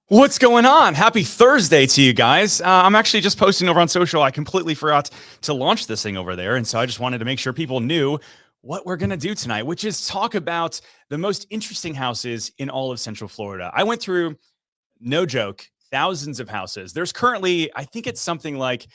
What's going on? Happy Thursday to you guys. I'm actually just posting over on social. I completely forgot to launch this thing over there. And so I just wanted to make sure people knew what we're going to do tonight, which is talk about the most interesting houses in all of Central Florida. I went through, no joke, thousands of houses. There's currently, I think it's something like,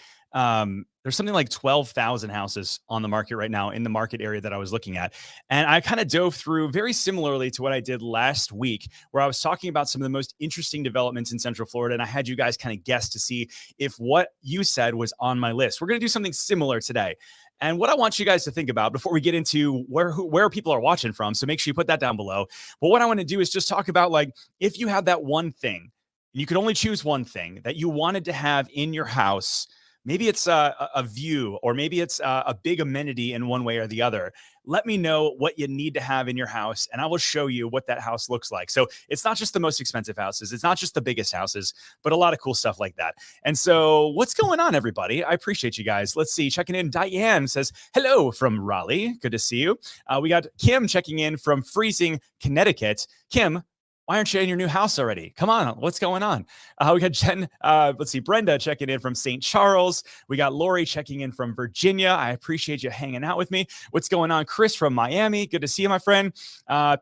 there's something like 12,000 houses on the market right now in the market area that I was looking at. And I kind of dove through very similarly to what I did last week, where I was talking about some of the most interesting developments in Central Florida. And I had you guys kind of guess to see if what you said was on my list. We're going to do something similar today. And what I want you guys to think about before we get into where people are watching from, so make sure you put that down below. But what I want to do is just talk about, like, if you had that one thing, you could only choose one thing that you wanted to have in your house. Maybe it's a view, or maybe it's a big amenity in one way or the other. Let me know what you need to have in your house, and I will show you what that house looks like. So it's not just the most expensive houses. It's not just the biggest houses, but a lot of cool stuff like that. And so what's going on, everybody? I appreciate you guys. Let's see. Checking in. Diane says, hello from Raleigh. Good to see you. We got Kim checking in from Freezing, Connecticut. Kim, why aren't you in your new house already? Come on, what's going on? We got Jen, let's see, Brenda checking in from St. Charles. We got Lori checking in from Virginia. I appreciate you hanging out with me. What's going on? Chris from Miami. Good to see you, my friend.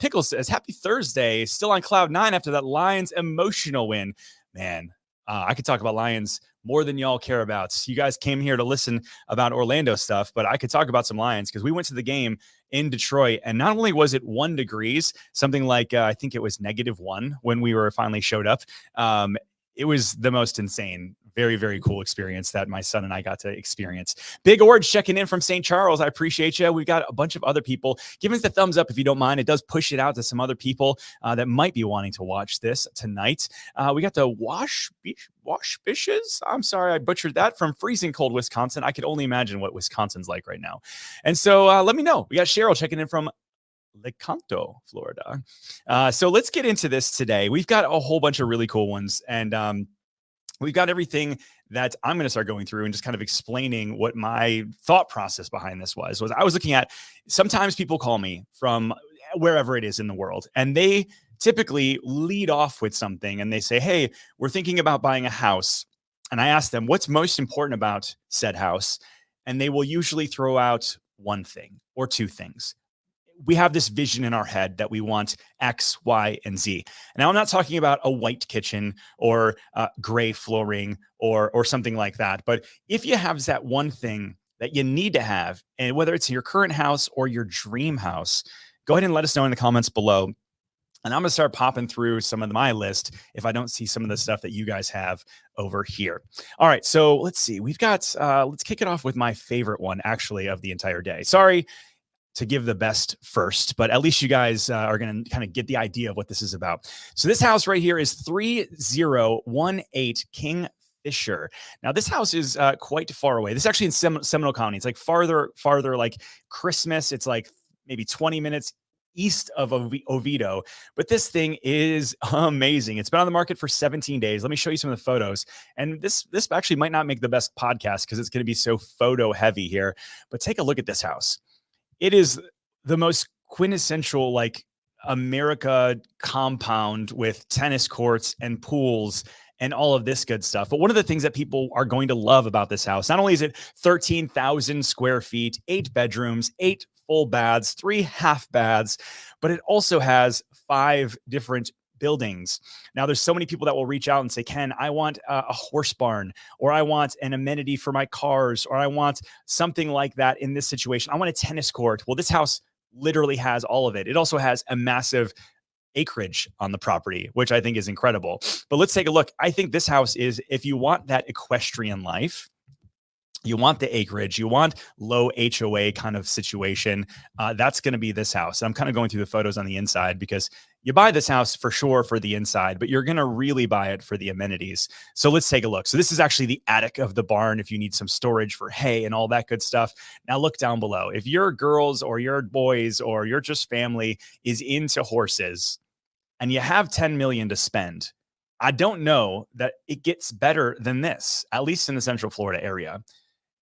Pickles says, happy Thursday. Still on cloud nine after that Lions emotional win. Man, I could talk about Lions more than y'all care about. You guys came here to listen about Orlando stuff, but I could talk about some Lions because we went to the game in Detroit, and not only was it 1 degrees, something like I think it was -1 when we were finally showed up. It was the most insane, very, very cool experience that my son and I got to experience. Big Orange checking in from St. Charles. I appreciate you. We've got a bunch of other people. Give us the thumbs up if you don't mind. It does push it out to some other people that might be wanting to watch this tonight. We got the Wash Bishes. I'm sorry, I butchered that, from freezing cold Wisconsin. I could only imagine what Wisconsin's like right now. And so let me know. We got Cheryl checking in from Condo, Florida. So let's get into this today. We've got a whole bunch of really cool ones, and we've got everything that I'm going to start going through and just kind of explaining what my thought process behind this was I was looking at, sometimes people call me from wherever it is in the world, and they typically lead off with something, and they say, hey, we're thinking about buying a house. And I ask them, what's most important about said house? And they will usually throw out one thing or two things. We have this vision in our head that we want X, Y, and Z. Now, I'm not talking about a white kitchen or gray flooring or something like that. But if you have that one thing that you need to have, and whether it's your current house or your dream house, go ahead and let us know in the comments below. And I'm going to start popping through some of my list if I don't see some of the stuff that you guys have over here. All right, so let's see. We've got, let's kick it off with my favorite one, actually, of the entire day. Sorry to give the best first, but at least you guys are going to kind of get the idea of what this is about. So this house right here is 3018 Kingfisher. Now this house is quite far away. This is actually in Seminole County. It's like farther, like Christmas. It's like maybe 20 minutes east of Oviedo, but this thing is amazing. It's been on the market for 17 days. Let me show you some of the photos. And this actually might not make the best podcast because it's going to be so photo heavy here, but take a look at this house. It is the most quintessential, like, America compound with tennis courts and pools and all of this good stuff. But one of the things that people are going to love about this house, not only is it 13,000 square feet, 8 bedrooms, 8 full baths, 3 half baths, but it also has 5 different buildings. Now, there's so many people that will reach out and say, Ken, I want a horse barn, or I want an amenity for my cars, or I want something like that in this situation. I want a tennis court. Well, this house literally has all of it. It also has a massive acreage on the property, which I think is incredible. But let's take a look. I think this house is, if you want that equestrian life, you want the acreage, you want low HOA kind of situation, that's going to be this house. I'm kind of going through the photos on the inside because you buy this house for sure for the inside, but you're going to really buy it for the amenities. So let's take a look. So this is actually the attic of the barn if you need some storage for hay and all that good stuff. Now look down below. If your girls or your boys or your just family is into horses and you have 10 million to spend, I don't know that it gets better than this, at least in the Central Florida area.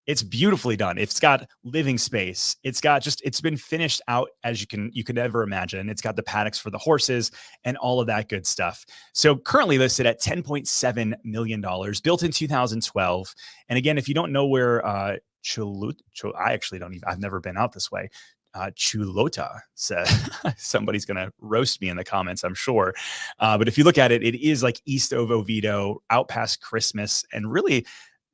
It's beautifully done. It's got living space. It's got it's been finished out as you could ever imagine. It's got the paddocks for the horses and all of that good stuff. So currently listed at $10.7 million, built in 2012. And again, if you don't know where I actually don't even, I've never been out this way. Chulota said, somebody's going to roast me in the comments, I'm sure. But if you look at it, it is like east of Oviedo, out past Christmas, and really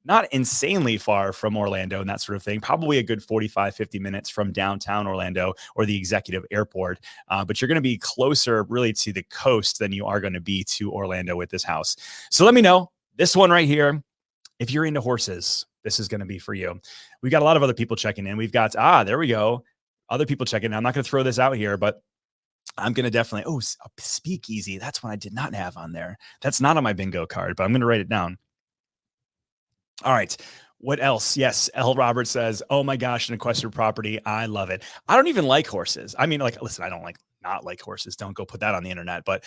not insanely far from Orlando and that sort of thing. Probably a good 45, 50 minutes from downtown Orlando or the executive airport. But you're going to be closer really to the coast than you are going to be to Orlando with this house. So let me know, this one right here, if you're into horses, this is going to be for you. We've got a lot of other people checking in. We've got, there we go. Other people checking in. I'm not going to throw this out here, but I'm going to definitely, a speakeasy. That's one I did not have on there. That's not on my bingo card, but I'm going to write it down. All right. What else? Yes. L. Robert says, oh my gosh, an equestrian property. I love it. I don't even like horses. I mean, like, listen, I don't not like horses. Don't go put that on the internet. But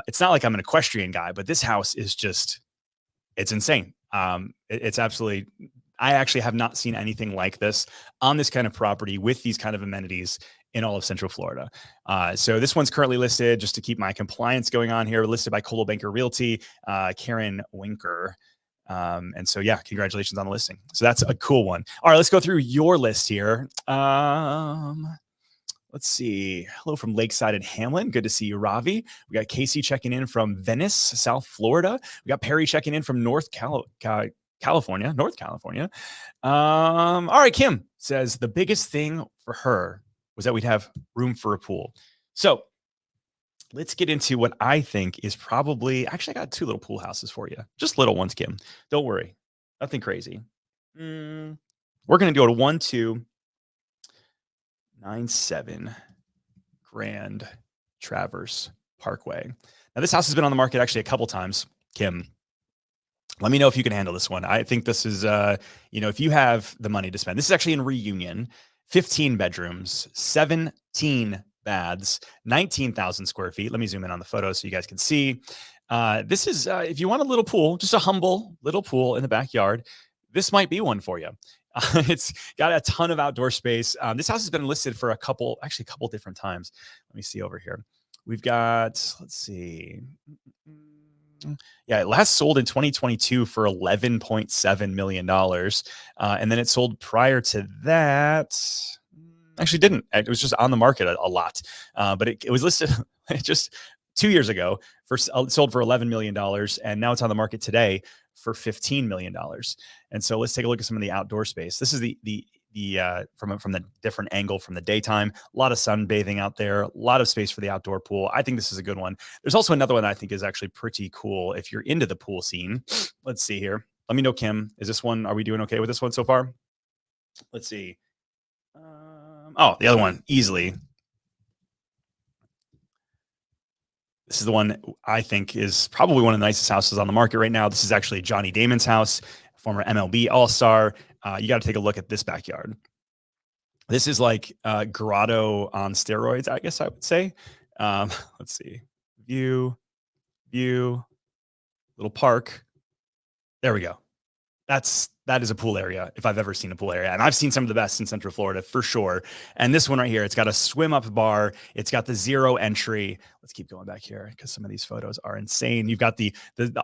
it's not like I'm an equestrian guy, but this house is just, it's insane. It's absolutely, I actually have not seen anything like this on this kind of property with these kind of amenities in all of Central Florida. So this one's currently listed, just to keep my compliance going on here, listed by Coldwell Banker Realty, Karen Winker. And so, yeah, congratulations on the listing. So that's a cool one. All right, let's go through your list here. Let's see. Hello from Lakeside and Hamlin. Good to see you, Ravi. We got Casey checking in from Venice, South Florida. We got Perry checking in from California, North California. All right, Kim says the biggest thing for her was that we'd have room for a pool. So let's get into what I think is probably, actually, I got two little pool houses for you. Just little ones, Kim. Don't worry. Nothing crazy. We're going to go to 1297 Grand Traverse Parkway. Now, this house has been on the market actually a couple times. Kim, let me know if you can handle this one. I think this is, if you have the money to spend. This is actually in Reunion. 15 bedrooms, 17 baths, 19,000 square feet. Let me zoom in on the photo so you guys can see. This is, if you want a little pool, just a humble little pool in the backyard, this might be one for you. It's got a ton of outdoor space. This house has been listed for a couple different times. Let me see over here. We've got, let's see. Yeah, it last sold in 2022 for $11.7 million. And then it sold prior to that. Actually didn't. It was just on the market a lot. But it was listed just 2 years ago it sold for $11 million. And now it's on the market today for $15 million. And so let's take a look at some of the outdoor space. This is from the different angle from the daytime. A lot of sunbathing out there, a lot of space for the outdoor pool. I think this is a good one. There's also another one that I think is actually pretty cool if you're into the pool scene. Let's see here. Let me know, Kim. Is this one, are we doing okay with this one so far? Let's see. The other one, easily. This is the one I think is probably one of the nicest houses on the market right now. This is actually Johnny Damon's house, former MLB All-Star. You got to take a look at this backyard. This is like grotto on steroids, I guess I would say. Let's see. View, little park. There we go. That is a pool area if I've ever seen a pool area. And I've seen some of the best in Central Florida for sure. And this one right here, it's got a swim up bar. It's got the zero entry. Let's keep going back here because some of these photos are insane. You've got the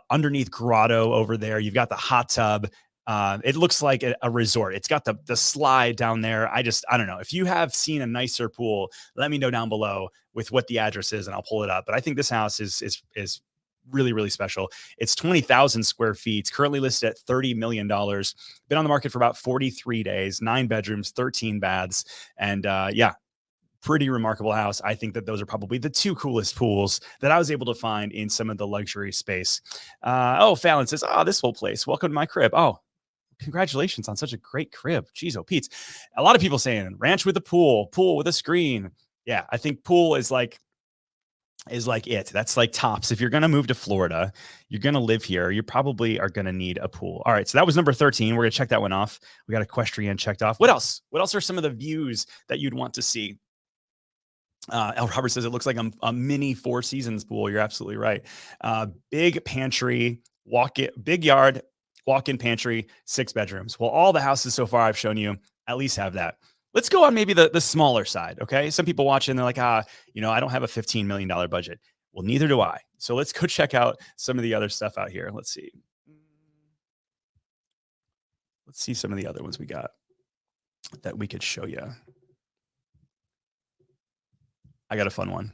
underneath grotto over there. You've got the hot tub. It looks like a resort. It's got the slide down there. I don't know. If you have seen a nicer pool, let me know down below with what the address is and I'll pull it up. But I think this house is really, really special. It's 20,000 square feet. It's currently listed at $30 million. Been on the market for about 43 days, 9 bedrooms, 13 baths. And pretty remarkable house. I think that those are probably the two coolest pools that I was able to find in some of the luxury space. Fallon says, this whole place. Welcome to my crib. Congratulations on such a great crib. Jeez, Pete. A lot of people saying ranch with a pool with a screen. Yeah, I think pool is like it. That's like tops. If you're going to move to Florida, you're going to live here, you probably are going to need a pool. All right. So that was number 13. We're going to check that one off. We got Equestrian checked off. What else? What else are some of the views that you'd want to see? L. Robert says it looks like a mini Four Seasons pool. You're absolutely right. Big pantry, big yard, walk-in pantry, 6 bedrooms. Well, all the houses so far I've shown you at least have that. Let's go on maybe the smaller side. Okay. Some people watching, they're like, I don't have a $15 million budget. Well, neither do I. So let's go check out some of the other stuff out here. Let's see. Let's see some of the other ones we got that we could show you. I got a fun one.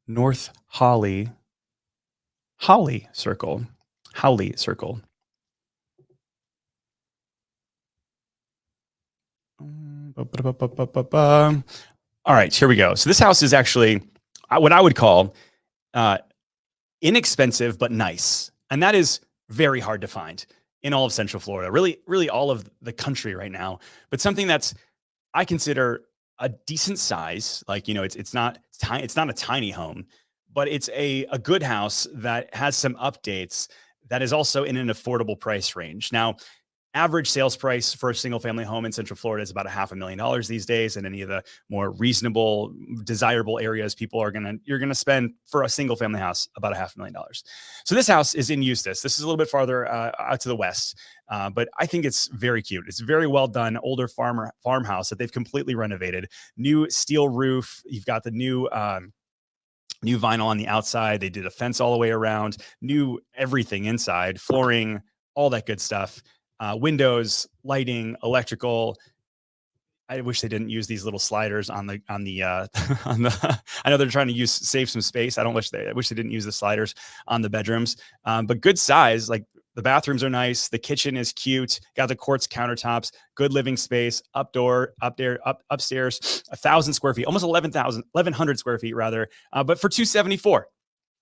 North Hawley Circle. Howley Circle. All right, here we go. So this house is actually what I would call inexpensive but nice, and that is very hard to find in all of Central Florida. Really, all of the country right now. But something that's I consider a decent size. Like it's not tiny. It's not a tiny home, but it's a good house that has some updates. That is also in an affordable price range. Now, average sales price for a single family home in Central Florida is about $500,000 these days. And any of the more reasonable, desirable areas, you're gonna spend for a single family house about $500,000. So this house is in Eustis. This is a little bit farther out to the west, but I think it's very cute. It's very well done, older farmhouse that they've completely renovated. New steel roof. You've got the new vinyl on the outside. They did a fence all the way around. New everything inside, flooring, all that good stuff. Windows, lighting, electrical. I wish they didn't use these little sliders on the on the. I know they're trying to save some space. I wish they didn't use the sliders on the bedrooms. But good size. Like the bathrooms are nice. The kitchen is cute. Got the quartz countertops. Good living space. Upstairs, 1,000 square feet, almost 1,100 square feet rather. But for $274.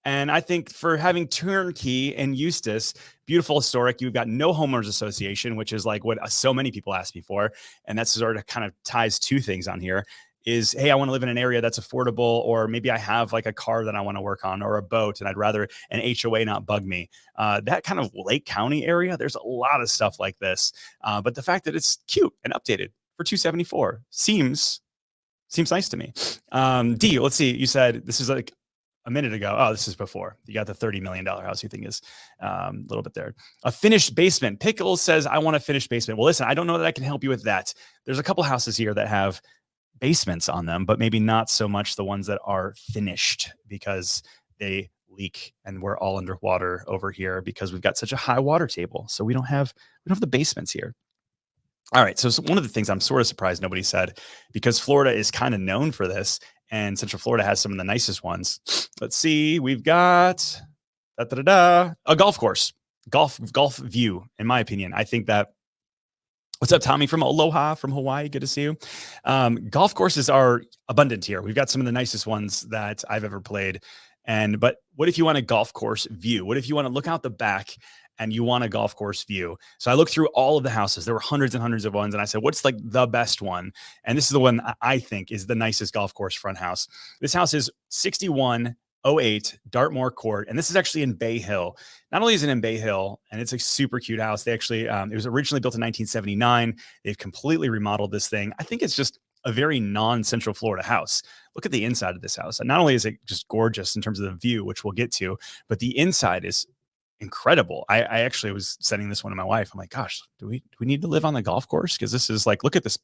And I think for having turnkey in Eustis, beautiful historic, you've got no homeowners association, which is like what so many people ask me for. And that's sort of kind of ties two things on here is, hey, I want to live in an area that's affordable, or maybe I have like a car that I want to work on or a boat and I'd rather an HOA not bug me. That kind of Lake County area, there's a lot of stuff like this. But the fact that it's cute and updated for $274 seems nice to me. D, let's see. You said this is like a minute ago. Oh, this is before. You got the $30 million house you think is a little bit there. A finished basement. Pickles says, I want a finished basement. Well, listen, I don't know that I can help you with that. There's a couple houses here that have basements on them, but maybe not so much the ones that are finished because they leak and we're all underwater over here because we've got such a high water table. So we don't have the basements here. All right. So one of the things I'm sort of surprised nobody said, because Florida is kind of known for this, and Central Florida has some of the nicest ones. Let's see. We've got a golf course, golf view. In my opinion, I think that. What's up, Tommy from Aloha, from Hawaii? Good to see you. Golf courses are abundant here. We've got some of the nicest ones that I've ever played. But what if you want a golf course view? What if you want to look out the back and you want a golf course view? So I looked through all of the houses. There were hundreds and hundreds of ones. And I said, what's like the best one? And this is the one I think is the nicest golf course front house. This house is 6108 Dartmoor Court. And this is actually in Bay Hill. Not only is it in Bay Hill, and it's a super cute house. They actually, it was originally built in 1979. They've completely remodeled this thing. I think it's just a very non-Central Florida house. Look at the inside of this house. And not only is it just gorgeous in terms of the view, which we'll get to, but the inside is incredible. I actually was sending this one to my wife. I'm like, gosh, do we need to live on the golf course? Because this is like, look at this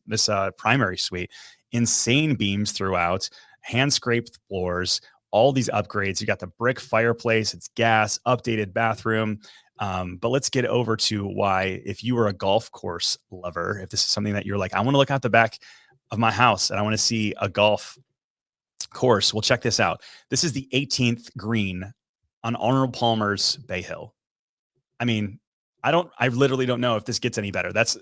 primary suite, insane beams throughout, hand scraped floors, all these upgrades. You got the brick fireplace, it's gas, updated bathroom. But let's get over to why, if you were a golf course lover, if this is something that you're like, I want to look out the back of my house and I want to see a golf course. Well, check this out. This is the 18th green on Arnold Palmer's Bay Hill. I mean, I literally don't know if this gets any better. That's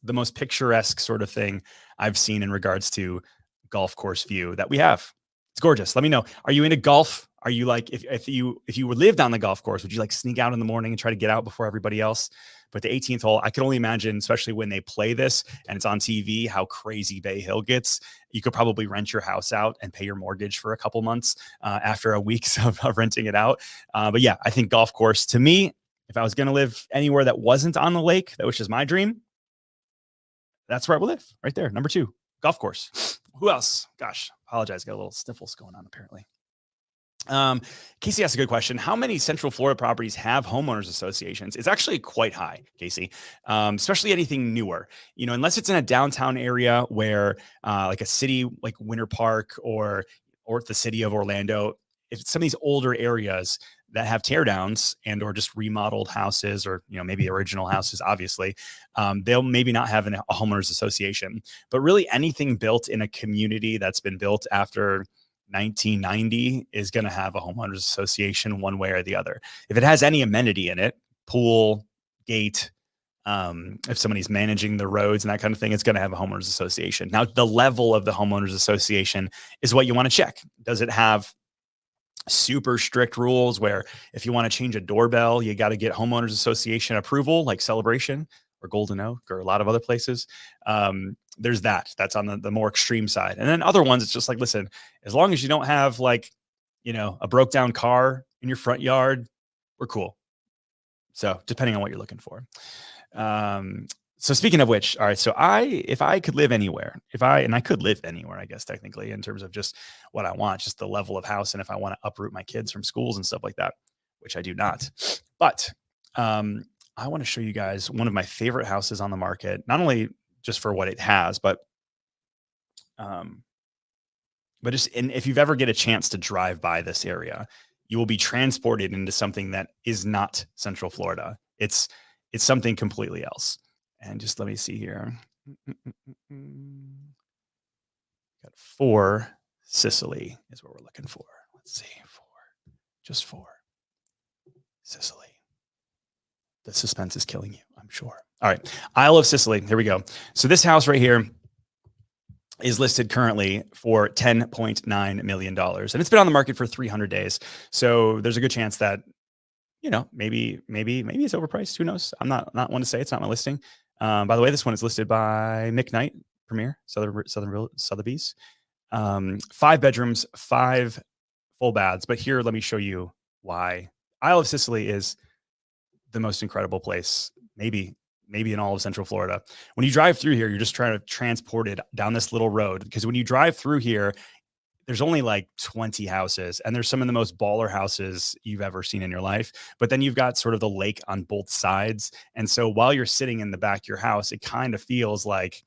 the most picturesque sort of thing I've seen in regards to golf course view that we have. It's gorgeous. Let me know. Are you into golf? Are you like, if you lived on the golf course, would you like sneak out in the morning and try to get out before everybody else? But the 18th hole, I can only imagine, especially when they play this and it's on TV, how crazy Bay Hill gets. You could probably rent your house out and pay your mortgage for a couple months after a week of renting it out. But yeah, I think golf course, to me, if I was going to live anywhere that wasn't on the lake, that was just my dream, that's where I would live, right there. Number 2, golf course. Who else? Gosh, apologize. Got a little sniffles going on apparently. Um, Casey asked a good question. How many Central Florida properties have homeowners associations? It's actually quite high, Casey, especially anything newer. Unless it's in a downtown area where, like a city like Winter Park or the city of Orlando, if it's some of these older areas that have tear downs and or just remodeled houses or maybe original houses, obviously, they'll maybe not have a homeowners association. But really, anything built in a community that's been built after 1990 is going to have a homeowners association one way or the other. If it has any amenity in it, pool, gate, if somebody's managing the roads and that kind of thing, it's going to have a homeowners association. Now, the level of the homeowners association is what you want to check. Does it have super strict rules where if you want to change a doorbell, you got to get homeowners association approval, like Celebration or Golden Oak or a lot of other places? There's that's on the more extreme side. And then other ones, it's just like, listen, as long as you don't have like, a broke down car in your front yard, we're cool. So depending on what you're looking for. So speaking of which, all right, so if I could live anywhere, and I could live anywhere, I guess, technically, in terms of just what I want, just the level of house. And if I want to uproot my kids from schools and stuff like that, which I do not, but, I want to show you guys one of my favorite houses on the market, not only just for what it has, um, but just, and if you've ever get a chance to drive by this area, you will be transported into something that is not Central Florida. It's something completely else. And just let me see here. Got 4 Sicily is what we're looking for. Let's see, 4 Sicily. The suspense is killing you, I'm sure. All right, Isle of Sicily. Here we go. So this house right here is listed currently for $10.9 million. And it's been on the market for 300 days. So there's a good chance that, maybe it's overpriced. Who knows? I'm not one to say. It's not my listing. By the way, this one is listed by Mick Knight, Premier, Sotheby's. 5 bedrooms, 5 full baths. But here, let me show you why Isle of Sicily is the most incredible place, maybe in all of Central Florida. When you drive through here, you're just trying to transport it down this little road, because when you drive through here, there's only like 20 houses, and there's some of the most baller houses you've ever seen in your life. But then you've got sort of the lake on both sides. And so while you're sitting in the back of your house, it kind of feels like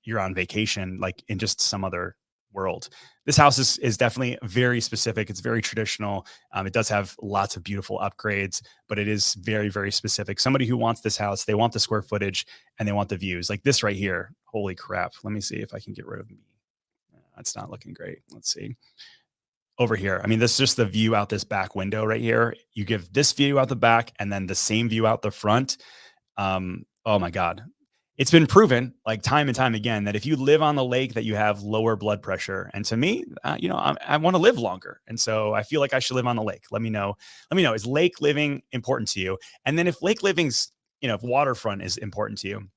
you're on vacation, like in just some other world. This house is definitely very specific. It's very traditional. It does have lots of beautiful upgrades, but it is very, very specific. Somebody who wants this house, they want the square footage and they want the views like this right here. Holy crap. Let me see if I can get rid of me. That's not looking great. Let's see. Over here. I mean, this is just the view out this back window right here. You give this view out the back and then the same view out the front. Oh my God. It's been proven like time and time again that if you live on the lake, that you have lower blood pressure. And to me, I want to live longer. And so I feel like I should live on the lake. Let me know, is lake living important to you? And then if lake living's, if waterfront is important to you,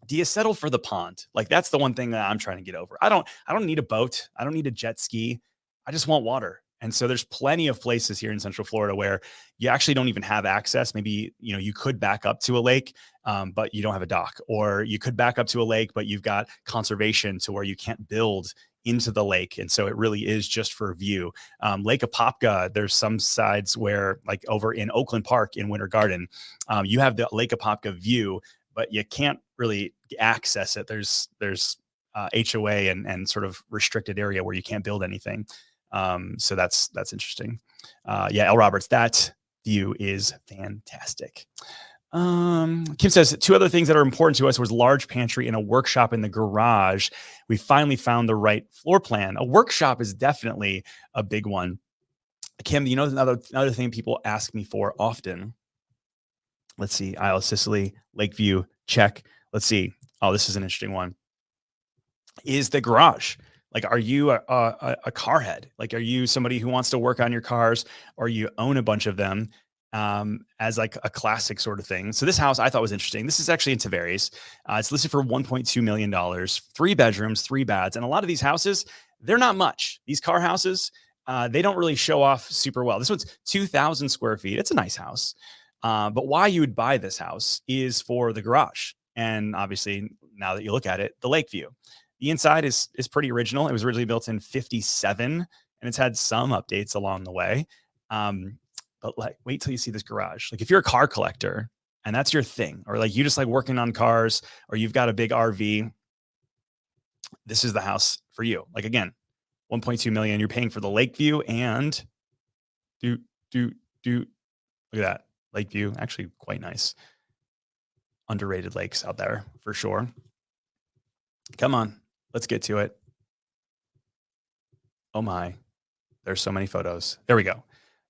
do you settle for the pond? Like, that's the one thing that I'm trying to get over. I don't need a boat. I don't need a jet ski. I just want water. And so there's plenty of places here in Central Florida where you actually don't even have access. Maybe, you could back up to a lake, but you don't have a dock, or you could back up to a lake, but you've got conservation to where you can't build into the lake. And so it really is just for view. Lake Apopka, there's some sides where, like over in Oakland Park in Winter Garden, you have the Lake Apopka view, but you can't really access it. There's HOA and sort of restricted area where you can't build anything. So that's interesting. Yeah, L. Roberts, that view is fantastic. Kim says 2 other things that are important to us was large pantry and a workshop in the garage. We finally found the right floor plan. A workshop is definitely a big one. Kim, another thing people ask me for often. Let's see. Isle of Sicily, Lakeview, check. Let's see. Oh, this is an interesting one. Is the garage. Like, are you a car head? Like, are you somebody who wants to work on your cars, or you own a bunch of them as like a classic sort of thing? So this house I thought was interesting. This is actually in Tavares. It's listed for $1.2 million, 3 bedrooms, 3 baths. And a lot of these houses, they're not much. These car houses, they don't really show off super well. This one's 2,000 square feet. It's a nice house. But why you would buy this house is for the garage. And obviously, now that you look at it, the lake view. The inside is pretty original. It was originally built in 1957, and it's had some updates along the way. Um, but like, wait till you see this garage. Like, if you're a car collector and that's your thing, or like you just like working on cars, or you've got a big RV, this is the house for you. Like, again, 1.2 million. You're paying for the lake view and do do do. Look at that lake view. Actually, quite nice. Underrated lakes out there for sure. Come on, let's get to it. Oh my, there's so many photos. There we go.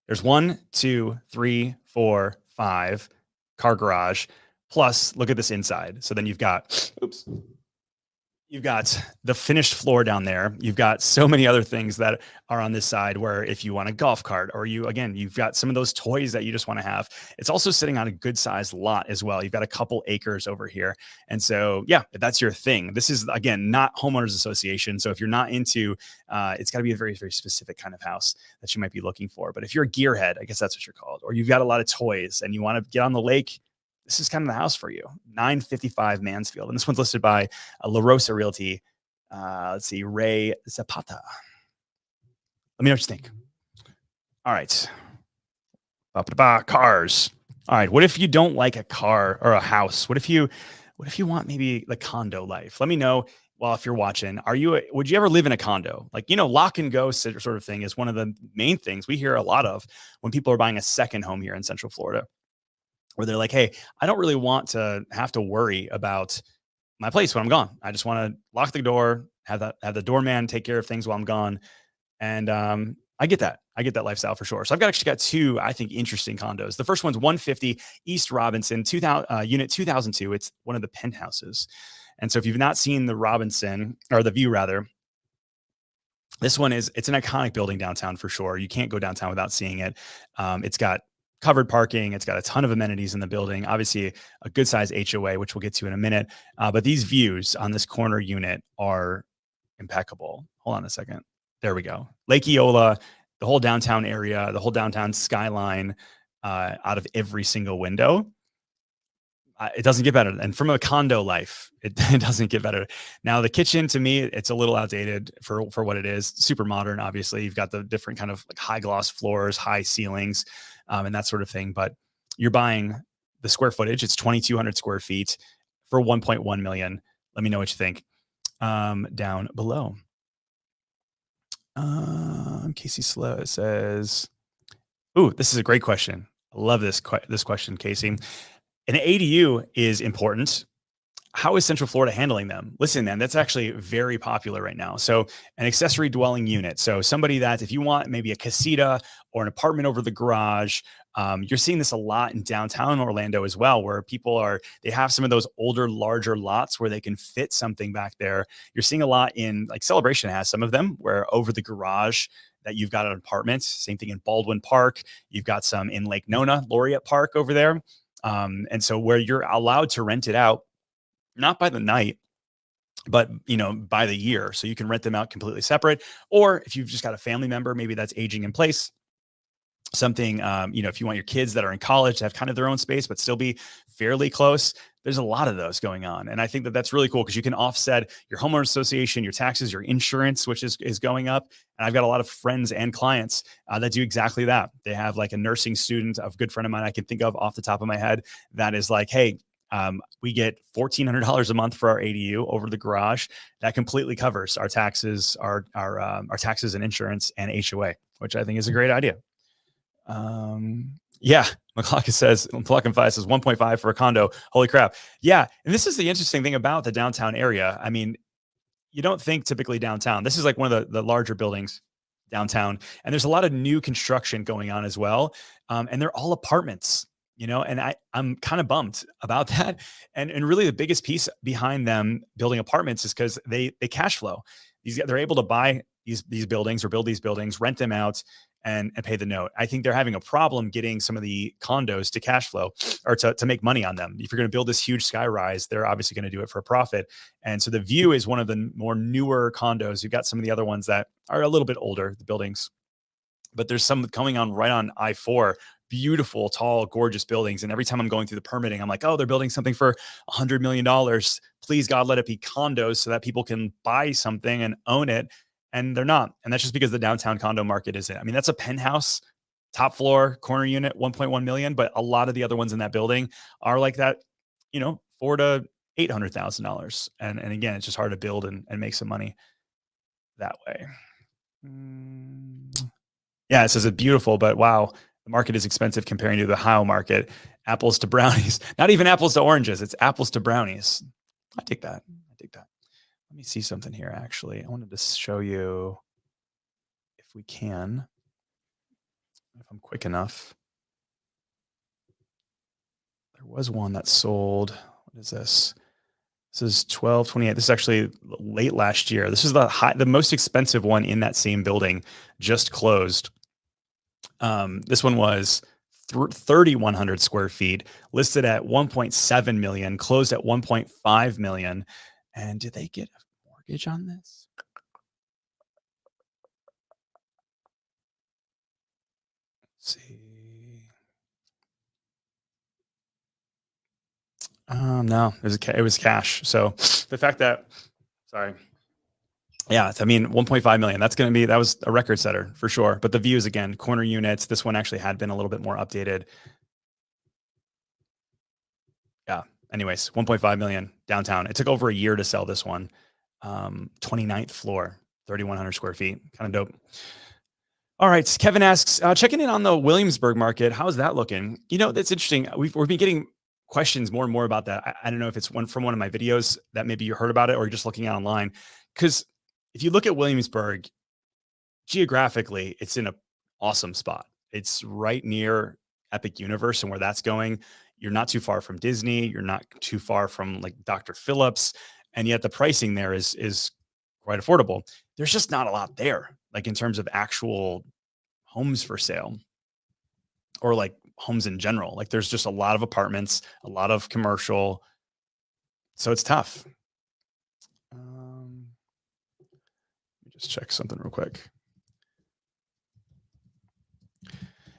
There's 1, 2, 3, 4, 5 car garage. Plus, look at this inside. So then you've got, oops, you've got the finished floor down there. You've got so many other things that are on this side where if you want a golf cart, or you've got some of those toys that you just want to have. It's also sitting on a good sized lot as well. You've got a couple acres over here. And so, yeah, if that's your thing, this is, again, not homeowners association. So if you're not into, it's got to be a very, very specific kind of house that you might be looking for. But if you're a gearhead, I guess that's what you're called, or you've got a lot of toys and you want to get on the lake, this is kind of the house for you. 955 Mansfield. And this one's listed by La Rosa Realty. Let's see, Ray Zapata. Let me know what you think. All right. Cars. All right. What if you don't like a car or a house? What if you want maybe the condo life? Let me know. Well, if you're watching, would you ever live in a condo? Like, lock and go sort of thing is one of the main things we hear a lot of when people are buying a second home here in Central Florida, where they're like, hey, I don't really want to have to worry about my place when I'm gone. I just want to lock the door, have the doorman take care of things while I'm gone. And I get that. I get that lifestyle for sure. So I've actually got two, I think, interesting condos. The first one's 150 East Robinson, unit 2002. It's one of the penthouses. And so if you've not seen the Robinson, or the view rather, it's an iconic building downtown for sure. You can't go downtown without seeing it. It's got covered parking. It's got a ton of amenities in the building. Obviously, a good size HOA, which we'll get to in a minute. But these views on this corner unit are impeccable. Hold on a second. There we go. Lake Eola, the whole downtown area, the whole downtown skyline out of every single window. It doesn't get better. And from a condo life, it doesn't get better. Now, the kitchen, to me, it's a little outdated for what it is. Super modern, obviously. You've got the different kind of like high gloss floors, high ceilings, and that sort of thing. But you're buying the square footage. It's 2,200 square feet for 1.1 million. Let me know what you think down below. Casey Slow says, ooh, this is a great question. I love this question, Casey. An ADU is important. How is Central Florida handling them? Listen, man, that's actually very popular right now. So an accessory dwelling unit. So somebody that, if you want maybe a casita or an apartment over the garage, you're seeing this a lot in downtown Orlando as well, where they have some of those older, larger lots where they can fit something back there. You're seeing a lot in, like, Celebration has some of them where over the garage that you've got an apartment. Same thing in Baldwin Park. You've got some in Lake Nona, Laureate Park over there. And so where you're allowed to rent it out, not by the night, but by the year. So you can rent them out completely separate. Or if you've just got a family member, maybe that's aging in place, something, if you want your kids that are in college to have kind of their own space, but still be fairly close, there's a lot of those going on. And I think that that's really cool because you can offset your homeowner association, your taxes, your insurance, which is going up. And I've got a lot of friends and clients that do exactly that. They have like a nursing student, a good friend of mine I can think of off the top of my head, that is like, hey, we get $1,400 a month for our ADU over the garage. That completely covers our taxes, our taxes and insurance and HOA, which I think is a great idea. Yeah, McLaughlin says 1.5 for a condo. Holy crap. Yeah. And this is the interesting thing about the downtown area. I mean, you don't think typically downtown. This is like one of the larger buildings downtown. And there's a lot of new construction going on as well. And they're all apartments, and I'm kind of bummed about that. And really the biggest piece behind them building apartments is because they cash flow. They're able to buy these buildings or build these buildings, rent them out, and pay the note. I think they're having a problem getting some of the condos to cash flow or to make money on them. If you're going to build this huge sky rise, they're obviously going to do it for a profit. And so the View is one of the more newer condos. You've got some of the other ones that are a little bit older, the buildings, but there's some coming on right on I-4, beautiful, tall, gorgeous buildings. And every time I'm going through the permitting, I'm like, oh, they're building something for $100 million. Please, God, let it be condos so that people can buy something and own it. and they're not. And that's just because the downtown condo market isn't. I mean, that's a penthouse, top floor, corner unit, 1.1 million, but a lot of the other ones in that building are like that, four to $800,000. And again, it's just hard to build and make some money that way. Yeah, it says it's beautiful, but wow, the market is expensive comparing to the Ohio market. Apples to brownies, not even apples to oranges. It's apples to brownies. I take that. I take that. Let me see something here. Actually, I wanted to show you if we can, if I'm quick enough. There was one that sold. What is this? This is 1228. This is actually late last year. This is the most expensive one in that same building, just closed. This one was 3,100 square feet, listed at 1.7 million, closed at 1.5 million. And did they get a mortgage on this? Let's see. No, it was cash. So the fact that, sorry. Yeah, I mean, 1.5 million. That was a record setter for sure. But the views, again, corner units. This one actually had been a little bit more updated. Yeah. Anyways, 1.5 million downtown. It took over a year to sell this one. 29th floor, 3,100 square feet. Kind of dope. All right. Kevin asks, checking in on the Williamsburg market. How's that looking? That's interesting. We've been getting questions more and more about that. I don't know if it's from one of my videos that maybe you heard about it or you're just looking at online. Because if you look at Williamsburg, geographically, it's in an awesome spot. It's right near Epic Universe and where that's going. You're not too far from Disney. You're not too far from like Dr. Phillips. And yet the pricing there is quite affordable. There's just not a lot there, like in terms of actual homes for sale or like homes in general. Like there's just a lot of apartments, a lot of commercial. So it's tough. Let me just check something real quick.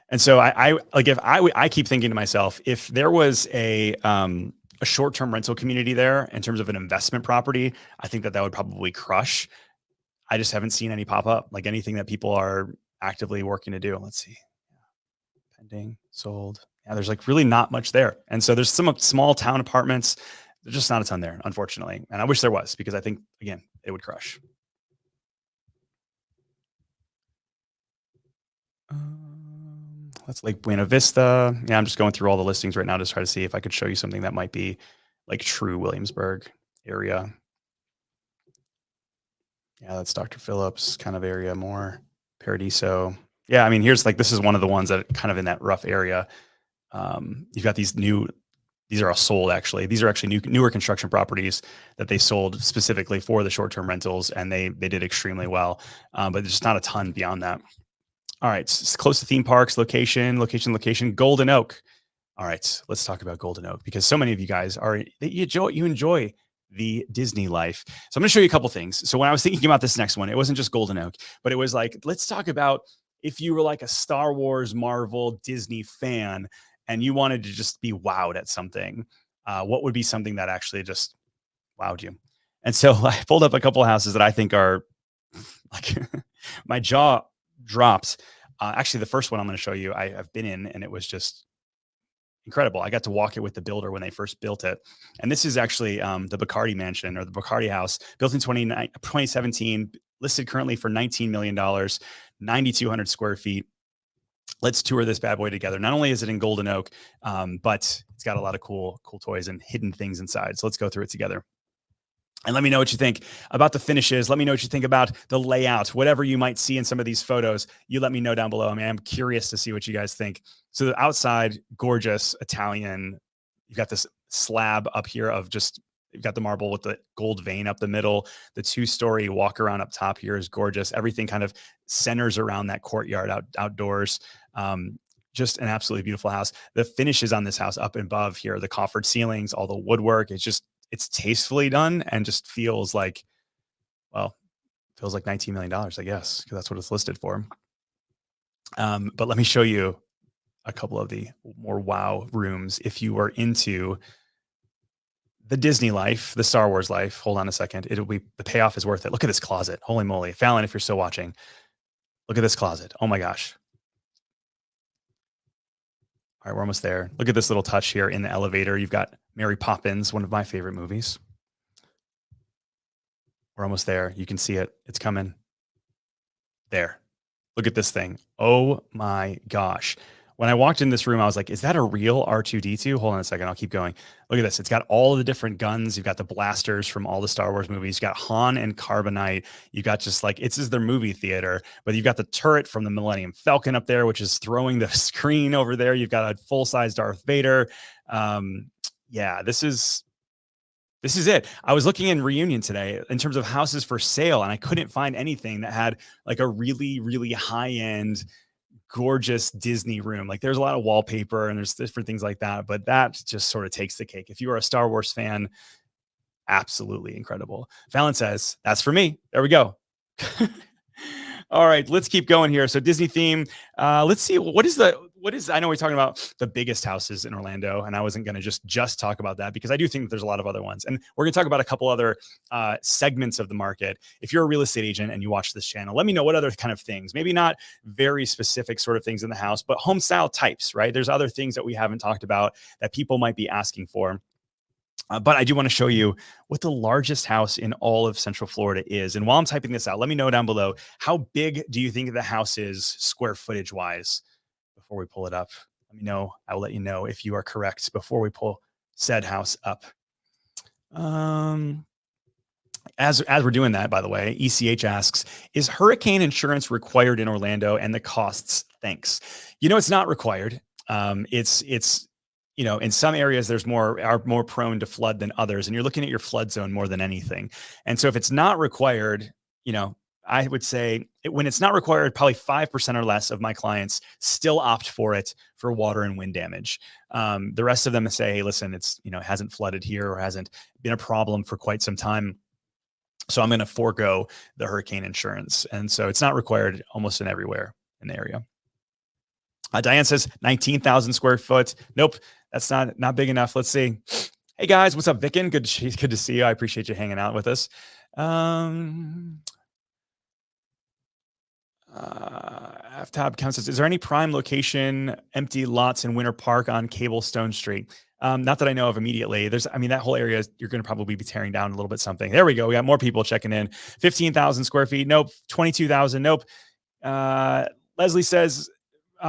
And so I keep thinking to myself, if there was a short-term rental community there in terms of an investment property, I think that would probably crush. I just haven't seen any pop up, like anything that people are actively working to do. Let's see. Pending, sold. Yeah, there's like really not much there. And so there's some small town apartments. There's just not a ton there, unfortunately. And I wish there was, because I think, again, it would crush. That's Lake Buena Vista. Yeah, I'm just going through all the listings right now to try to see if I could show you something that might be like true Williamsburg area. Yeah, that's Dr. Phillips kind of area, more Paradiso. Yeah, I mean, this is one of the ones that kind of in that rough area. You've got these are all sold actually. These are actually newer construction properties that they sold specifically for the short-term rentals, and they did extremely well. But there's just not a ton beyond that. All right, it's close to theme parks, location, Golden Oak. All right, let's talk about Golden Oak, because so many of you guys you enjoy the Disney life. So I'm going to show you a couple things. So when I was thinking about this next one, it wasn't just Golden Oak, but it was like, let's talk about if you were like a Star Wars, Marvel, Disney fan, and you wanted to just be wowed at something, what would be something that actually just wowed you? And so I pulled up a couple of houses that I think are like my jaw dropped. Actually, the first one I'm going to show you, I've been in, and it was just incredible. I got to walk it with the builder when they first built it. And this is actually the Bacardi mansion, or the Bacardi house, built in 2017, listed currently for $19 million, 9,200 square feet. Let's tour this bad boy together. Not only is it in Golden Oak, but it's got a lot of cool toys and hidden things inside. So let's go through it together. And let me know what you think about the finishes. Let me know what you think about the layout, whatever you might see in some of these photos. You let me know down below. I mean, I'm curious to see what you guys think. So the outside, gorgeous Italian. You've got this slab up here of just, you've got the marble with the gold vein up the middle. The 2-story walk around up top here is gorgeous. Everything kind of centers around that courtyard outdoors. Just an absolutely beautiful house. The finishes on this house up and above here, the coffered ceilings, all the woodwork, it's tastefully done and just feels like $19 million, I guess, because that's what it's listed for. But let me show you a couple of the more wow rooms if you are into the Disney life, the Star Wars life. Hold on a second. It'll be, the payoff is worth it. Look at this closet. Holy moly. Fallon, if you're still watching, look at this closet. Oh my gosh. All right, we're almost there. Look at this little touch here in the elevator. You've got Mary Poppins, one of my favorite movies. We're almost there. You can see it. It's coming. There. Look at this thing. Oh my gosh. When I walked in this room, I was like, is that a real R2D2? Hold on a second. I'll keep going. Look at this. It's got all the different guns. You've got the blasters from all the Star Wars movies. You've got Han and Carbonite. You've got just like, it's just their movie theater, but you've got the turret from the Millennium Falcon up there, which is throwing the screen over there. You've got a full-size Darth Vader. Yeah, this is it. I was looking in Reunion today in terms of houses for sale, and I couldn't find anything that had like a really, really high-end, gorgeous Disney room. Like there's a lot of wallpaper and there's different things like that, but that just sort of takes the cake. If you are a Star Wars fan, absolutely incredible. Fallon says, that's for me. There we go. All right, let's keep going here. So Disney theme. Let's see. What is, I know we're talking about the biggest houses in Orlando, and I wasn't going to just talk about that because I do think that there's a lot of other ones. And we're going to talk about a couple other segments of the market. If you're a real estate agent and you watch this channel, let me know what other kind of things, maybe not very specific sort of things in the house, but home style types, right? There's other things that we haven't talked about that people might be asking for. But I do want to show you what the largest house in all of Central Florida is. And while I'm typing this out, let me know down below, how big do you think the house is square footage wise? Before we pull it up, let me know. I will let you know if you are correct before we pull said house up. As we're doing that, by the way, ECH asks, is hurricane insurance required in Orlando and the costs? Thanks. It's not required. It's in some areas are more prone to flood than others, and you're looking at your flood zone more than anything. And so if it's not required, I would say when it's not required, probably 5% or less of my clients still opt for it for water and wind damage. The rest of them say, hey, listen, it's, it hasn't flooded here or hasn't been a problem for quite some time, so I'm going to forego the hurricane insurance. And so it's not required almost in everywhere in the area. Diane says 19,000 square foot. Nope, that's not big enough. Let's see. Hey guys, what's up, Vicken? Good to see you. I appreciate you hanging out with us. Tab counts says, is there any prime location, empty lots in Winter Park on Cablestone Street? Not that I know of immediately. That whole area, you're going to probably be tearing down a little bit something. There we go. We got more people checking in. 15,000 square feet. Nope. 22,000. Nope. Leslie says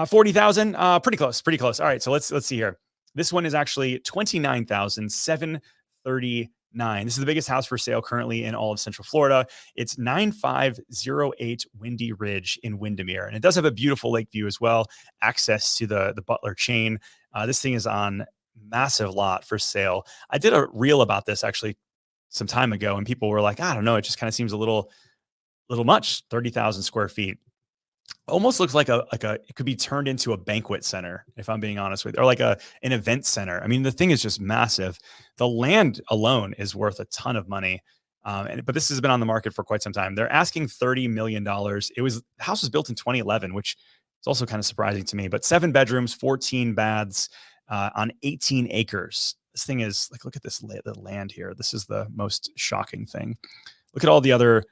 40,000. Pretty close. All right. So let's see here. This one is actually 29,739. This is the biggest house for sale currently in all of Central Florida. It's 9508 Windy Ridge in Windermere. And it does have a beautiful lake view as well. Access to the Butler chain. This thing is on massive lot for sale. I did a reel about this actually some time ago, and people were like, I don't know, it just kind of seems a little much. 30,000 square feet. Almost looks like it could be turned into a banquet center, if I'm being honest with you, or like an event center. The thing is just massive. The land alone is worth a ton of money. But this has been on the market for quite some time. They're asking $30 million. The house was built in 2011, which is also kind of surprising to me, but 7 bedrooms, 14 baths, on 18 acres. This thing is like, look at the land here. This is the most shocking thing. Look at all the other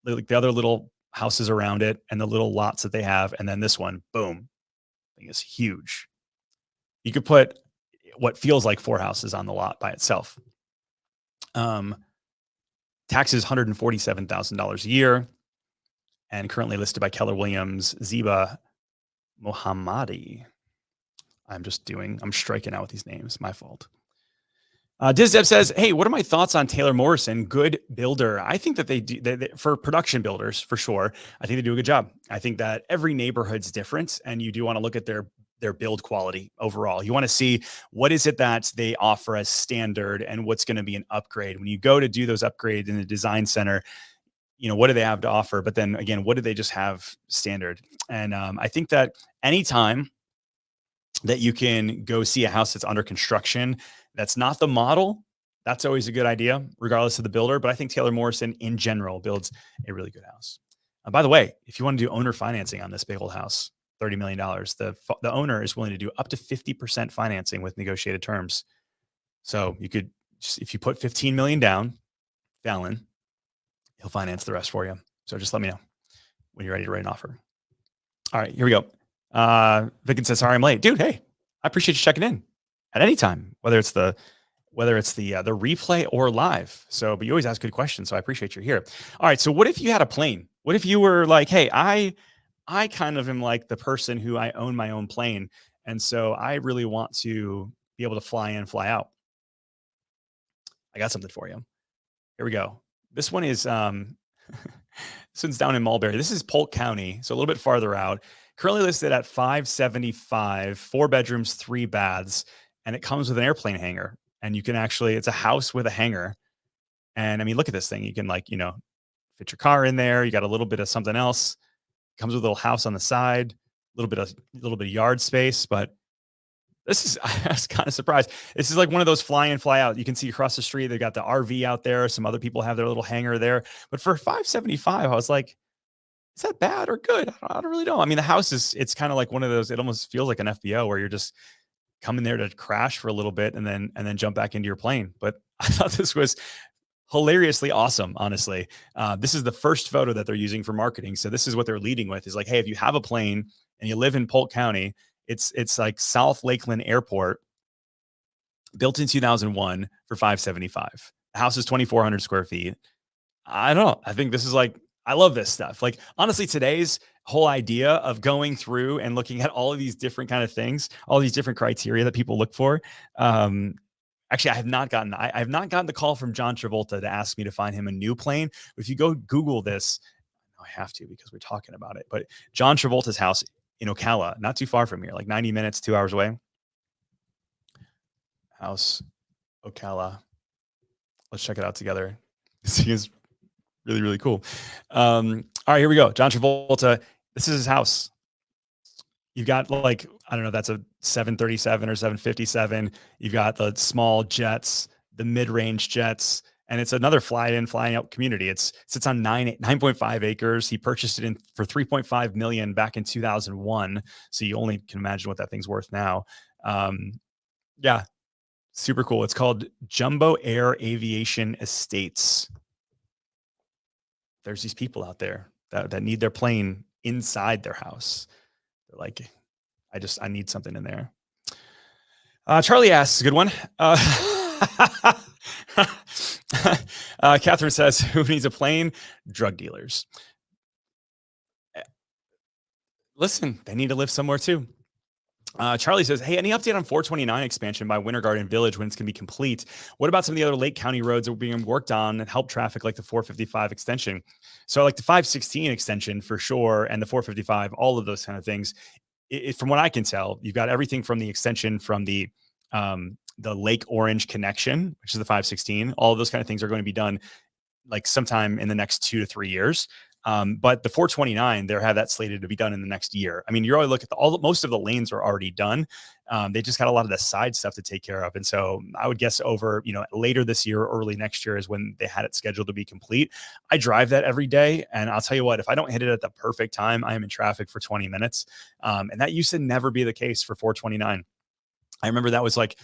little houses around it and the little lots that they have. And then this one, boom, thing is huge. You could put what feels like 4 houses on the lot by itself. Taxes $147,000 a year, and currently listed by Keller Williams. Ziba Mohammadi. I'm striking out with these names. My fault. DizDev says, hey, what are my thoughts on Taylor Morrison? Good builder. I think that they do, for production builders, for sure, I think they do a good job. I think that every neighborhood's different, and you do want to look at their build quality overall. You want to see what is it that they offer as standard and what's going to be an upgrade. When you go to do those upgrades in the design center, what do they have to offer? But then again, what do they just have standard? And I think that anytime that you can go see a house that's under construction, that's not the model, that's always a good idea, regardless of the builder. But I think Taylor Morrison in general builds a really good house. By the way, if you want to do owner financing on this big old house, $30 million, the owner is willing to do up to 50% financing with negotiated terms. So you could Just if you put 15 million down, Fallon, he'll finance the rest for you. So just let me know when you're ready to write an offer. All right, here we go. Vicken says, "Sorry, I'm late, dude. Hey, I appreciate you checking in at any time, whether it's the replay or live. So, but you always ask good questions, so I appreciate you here. All right, so what if you had a plane? What if you were like, hey, I kind of am like the person who I own my own plane, and so I really want to be able to fly in, fly out. I got something for you. Here we go. This one is this one's down in Mulberry. This is Polk County, so a little bit farther out. Currently listed at 575, 4 bedrooms, 3 baths, and it comes with an airplane hangar. And you can actually, it's a house with a hangar. And I mean, look at this thing. You can like, fit your car in there. You got a little bit of something else. Comes with a little house on the side, a little bit of yard space. But this is, I was kind of surprised. This is like one of those fly in, fly out. You can see across the street, they've got the RV out there. Some other people have their little hangar there. But for 575, I was like, is that bad or good? I don't really know. I mean, the house it's kind of like one of those, it almost feels like an FBO where you're just coming there to crash for a little bit and then jump back into your plane. But I thought this was hilariously awesome, honestly. This is the first photo that they're using for marketing. So this is what they're leading with is like, hey, if you have a plane and you live in Polk County, it's like South Lakeland Airport, built in 2001 for 575. The house is 2,400 square feet. I don't know. I think this is like, I love this stuff. Like, honestly, today's whole idea of going through and looking at all of these different kind of things, all these different criteria that people look for. Actually, I have not gotten the call from John Travolta to ask me to find him a new plane. But if you go Google this, I have to because we're talking about it. But John Travolta's house in Ocala, not too far from here, like 90 minutes, 2 hours away. House, Ocala. Let's check it out together. This thing is really, really cool. All right, here we go. John Travolta. This is his house. You've got like, I don't know, that's a 737 or 757. You've got the small jets, the mid-range jets, and it's another fly in, flying out community. It sits on 9.5 acres. He purchased it for 3.5 million back in 2001. So you only can imagine what that thing's worth now. Yeah, super cool. It's called Jumbo Air Aviation Estates. There's these people out there that need their plane inside their house. They're like, I need something in there. Charlie asks, a good one. Catherine says, who needs a plane? Drug dealers. Listen, they need to live somewhere too. Charlie says, hey, any update on 429 expansion by Winter Garden Village when it's going to be complete? What about some of the other Lake County roads that are being worked on and help traffic like the 455 extension? So like the 516 extension for sure, and the 455, all of those kind of things. From what I can tell, you've got everything from the extension from the Lake Orange connection, which is the 516. All of those kind of things are going to be done like sometime in the next 2 to 3 years. But the 429, they have that slated to be done in the next year. I mean, you already look at most of the lanes are already done. They just got a lot of the side stuff to take care of. And so I would guess over, later this year, early next year is when they had it scheduled to be complete. I drive that every day. And I'll tell you what, if I don't hit it at the perfect time, I am in traffic for 20 minutes. And that used to never be the case for 429. I remember that was like,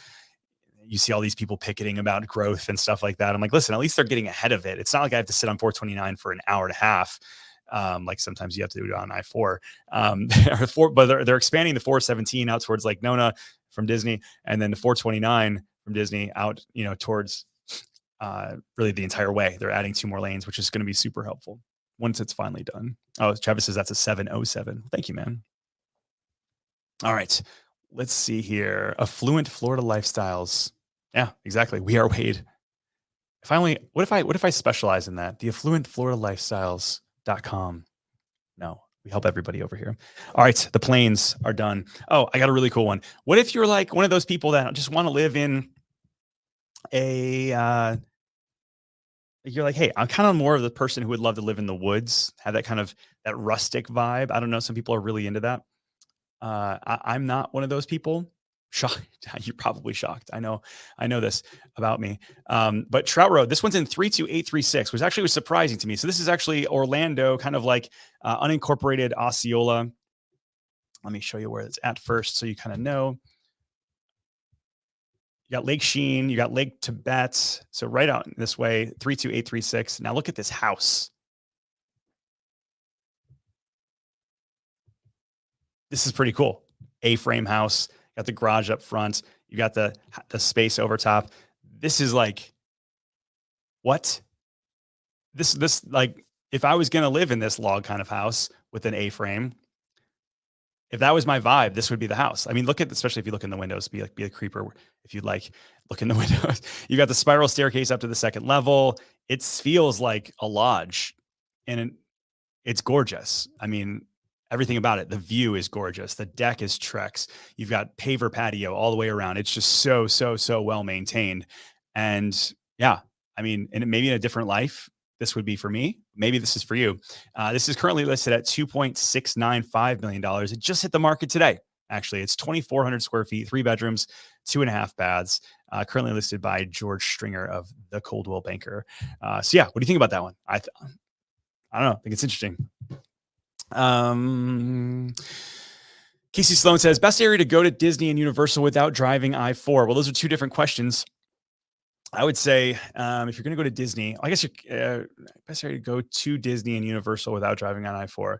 you see all these people picketing about growth and stuff like that. I'm like, listen, at least they're getting ahead of it. It's not like I have to sit on 429 for an hour and a half. Like sometimes you have to do it on I-4. But they're expanding the 417 out towards like Nona from Disney, and then the 429 from Disney out, towards really the entire way. They're adding 2 more lanes, which is going to be super helpful once it's finally done. Oh, Travis says that's a 707. Thank you, man. All right. Let's see here. Affluent Florida lifestyles. Yeah, exactly. We are Wade. What if I specialize in that? The affluent Florida lifestyles.com. No, we help everybody over here. All right. The planes are done. Oh, I got a really cool one. What if you're like one of those people that just want to live in you're like, hey, I'm kind of more of the person who would love to live in the woods, have that kind of that rustic vibe. I don't know. Some people are really into that. I'm not one of those people. Shocked. You're probably shocked. I know this about me. But Trout Road, this one's in 32836, which actually was surprising to me. So this is actually Orlando, kind of like unincorporated Osceola. Let me show you where it's at first so you kind of know. You got Lake Sheen, you got Lake Tibet. So right out this way, 32836. Now look at this house. This is pretty cool. A-frame house, got the garage up front, you got the space over top. This is like what? This like if I was gonna live in this log kind of house with an A-frame, if that was my vibe, this would be the house. I mean, look at, especially if you look in the windows, be a creeper if you'd like, look in the windows. You got the spiral staircase up to the second level. It feels like a lodge, and it's gorgeous. I mean, everything about it. The view is gorgeous. The deck is Trex. You've got paver patio all the way around. It's just so well maintained. And yeah, I mean, and maybe in a different life, this would be for me. Maybe this is for you. This is currently listed at $2.695 million. It just hit the market today. Actually, it's 2,400 square feet, 3 bedrooms, 2.5 baths. Currently listed by George Stringer of the Coldwell Banker. So yeah, what do you think about that one? I don't know. I think it's interesting. Casey Sloan says, best area to go to Disney and Universal without driving I-4. Well, those are two different questions. I would say if you're going to go to Disney, I guess best area to go to Disney and Universal without driving on I-4.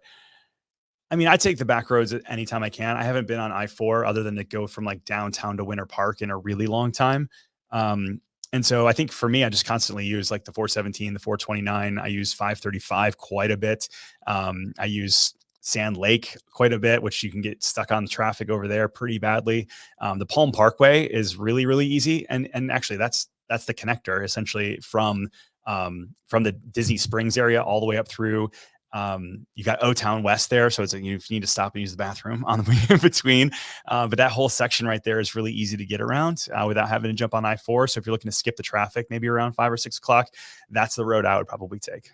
I mean, I take the back roads at any time I can. I haven't been on I-4 other than to go from like downtown to Winter Park in a really long time. And so I think for me, I just constantly use like the 417, the 429. I use 535 quite a bit. I use Sand Lake quite a bit, which you can get stuck on the traffic over there pretty badly. The Palm Parkway is really easy. And actually that's the connector essentially from the Disney Springs area all the way up through. You got O-Town West there. So it's like, you need to stop and use the bathroom on the way in between. But that whole section right there is really easy to get around without having to jump on I-4. So if you're looking to skip the traffic, maybe around 5 or 6 o'clock, that's the road I would probably take.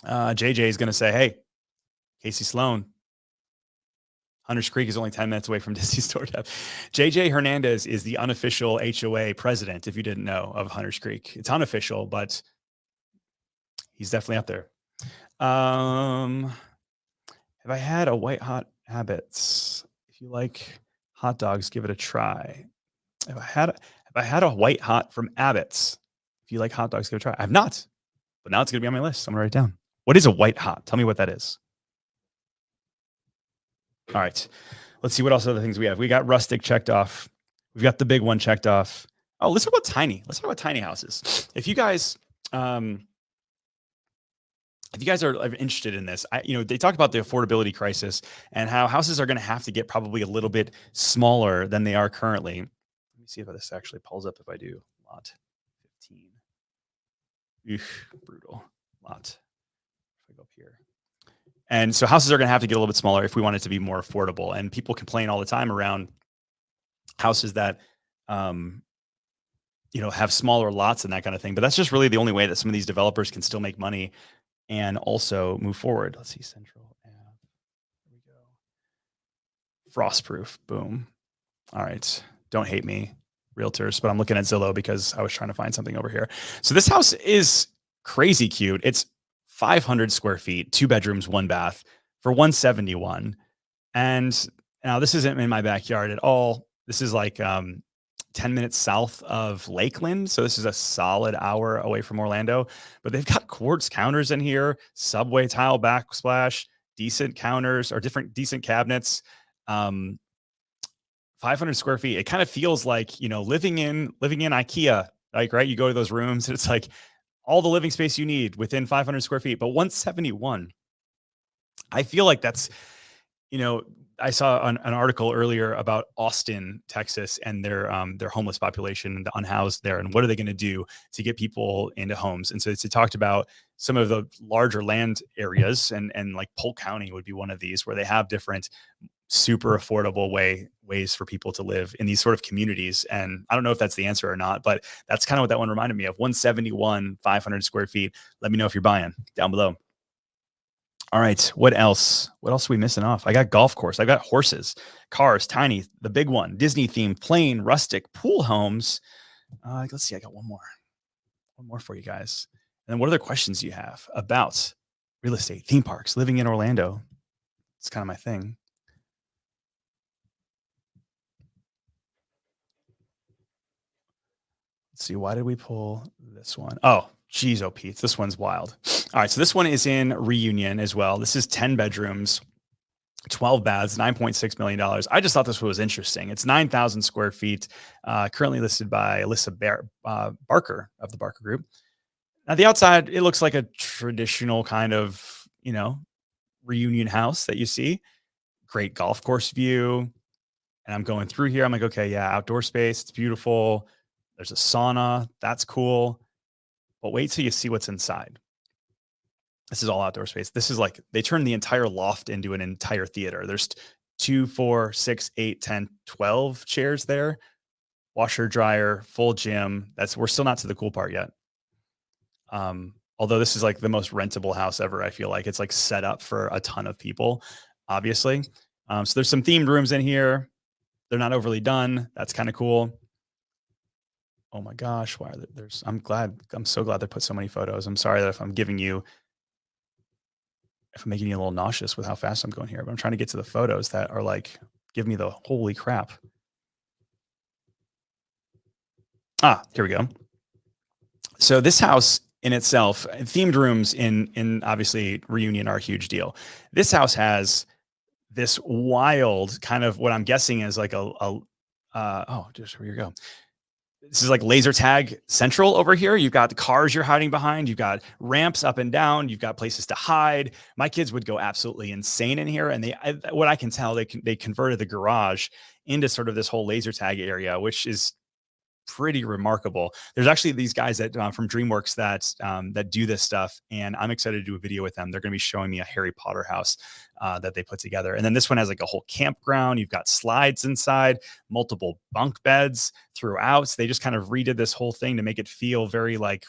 JJ is going to say, hey, Casey Sloan, Hunters Creek is only 10 minutes away from Disney's doorstep. JJ Hernandez is the unofficial HOA president, if you didn't know, of Hunters Creek. It's unofficial, but he's definitely up there. Have I had a White Hot Habits? If you like hot dogs, give it a try. Have I had a White Hot from Abbott's? If you like hot dogs, give it a try. I've not, but now it's going to be on my list. I'm going to write it down. What is a White Hot? Tell me what that is. All right. Let's see what else other things we have. We got Rustic checked off. We've got the big one checked off. Oh, let's talk about tiny. Let's talk about tiny houses. If you guys are interested in this, they talk about the affordability crisis and how houses are going to have to get probably a little bit smaller than they are currently. Let me see if this actually pulls up. If I do, lot 15. Brutal lot. If I go up here. And so houses are going to have to get a little bit smaller if we want it to be more affordable. And people complain all the time around houses that, have smaller lots and that kind of thing. But that's just really the only way that some of these developers can still make money and also move forward. Let's see, Central Ave. There we go. Frostproof. Boom. All right. Don't hate me, realtors, but I'm looking at Zillow because I was trying to find something over here. So this house is crazy cute. It's 500 square feet, 2 bedrooms, 1 bath for 171. And now this isn't in my backyard at all. This is like 10 minutes south of Lakeland. So this is a solid hour away from Orlando, but they've got quartz counters in here, subway tile backsplash, decent counters or decent cabinets. 500 square feet. It kind of feels like, living in IKEA, like, right. You go to those rooms and it's like all the living space you need within 500 square feet, but 171. I feel like that's, I saw an article earlier about Austin, Texas, and their homeless population and the unhoused there, and what are they going to do to get people into homes? And so it talked about some of the larger land areas, and like Polk County would be one of these, where they have different super affordable ways for people to live in these sort of communities. And I don't know if that's the answer or not, but that's kind of what that one reminded me of. 171, 500 square feet. Let me know if you're buying down below. All right. What else? What else are we missing off? I got golf course. I got horses, cars, tiny, the big one, Disney themed, plain, rustic, pool homes. Let's see. I got one more for you guys. And then what other questions do you have about real estate, theme parks, living in Orlando? It's kind of my thing. Let's see. Why did we pull this one? Oh, geez, oh, Pete, this one's wild. All right. So this one is in Reunion as well. This is 10 bedrooms, 12 baths, $9.6 million. I just thought this was interesting. It's 9,000 square feet, currently listed by Alyssa Barker of the Barker Group. Now, the outside, it looks like a traditional kind of, reunion house that you see. Great golf course view. And I'm going through here. I'm like, okay, yeah, outdoor space. It's beautiful. There's a sauna. That's cool. But wait till you see what's inside. This is all outdoor space. This is like they turned the entire loft into an entire theater. There's 2, 4, 6, 8, 10, 12 chairs there. Washer, dryer, full gym. We're still not to the cool part yet. Although this is like the most rentable house ever, I feel like it's like set up for a ton of people, obviously. So there's some themed rooms in here. They're not overly done. That's kind of cool. Oh my gosh, why are there's I'm so glad they put so many photos. I'm sorry that if I'm making you a little nauseous with how fast I'm going here, but I'm trying to get to the photos that are like, give me the holy crap. Here we go. So this house in itself, themed rooms in obviously Reunion are a huge deal. This house has this wild kind of what I'm guessing is like just here you go. This is like laser tag central over here. You've got the cars you're hiding behind. You've got ramps up and down. You've got places to hide. My kids would go absolutely insane in here. And what I can tell, they converted the garage into sort of this whole laser tag area, which is pretty remarkable. There's actually these guys that from DreamWorks that do this stuff, and I'm excited to do a video with them. They're going to be showing me a Harry Potter house that they put together. And then this one has like a whole campground. You've got slides inside, multiple bunk beds throughout. So they just kind of redid this whole thing to make it feel very like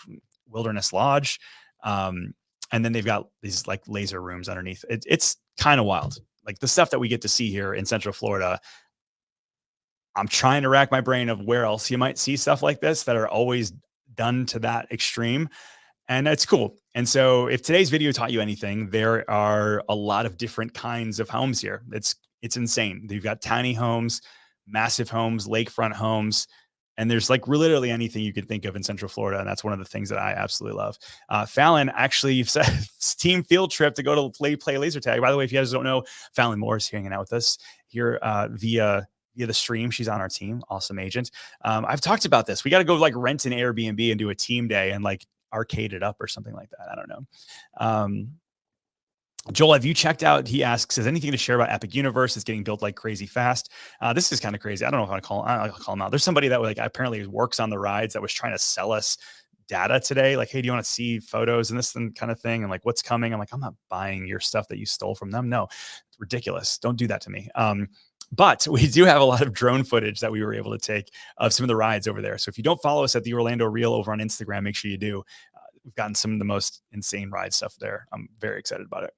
Wilderness Lodge. And then they've got these like laser rooms underneath. It's kind of wild. Like the stuff that we get to see here in Central Florida. I'm trying to rack my brain of where else you might see stuff like this that are always done to that extreme. And it's cool. And so if today's video taught you anything, there are a lot of different kinds of homes here. It's insane. You've got tiny homes, massive homes, lakefront homes, and there's like literally anything you could think of in Central Florida. And that's one of the things that I absolutely love. Fallon, actually, you've said team field trip to go to play laser tag. By the way, if you guys don't know, Fallon Moore is hanging out with us here via the stream. She's on our team. Awesome agent. I've talked about this. We got to go like rent an Airbnb and do a team day and like arcade it up or something like that. I don't know. Joel, have you checked out? He asks, is anything to share about Epic Universe? It's getting built like crazy fast. This is kind of crazy. I don't know if I'll call him out. There's somebody that like apparently works on the rides that was trying to sell us data today. Like, hey, do you want to see photos and this and kind of thing? And like, what's coming? I'm like, I'm not buying your stuff that you stole from them. No, it's ridiculous. Don't do that to me. But we do have a lot of drone footage that we were able to take of some of the rides over there. So if you don't follow us at the Orlando Reel over on Instagram, make sure you do. We've gotten some of the most insane ride stuff there. I'm very excited about it.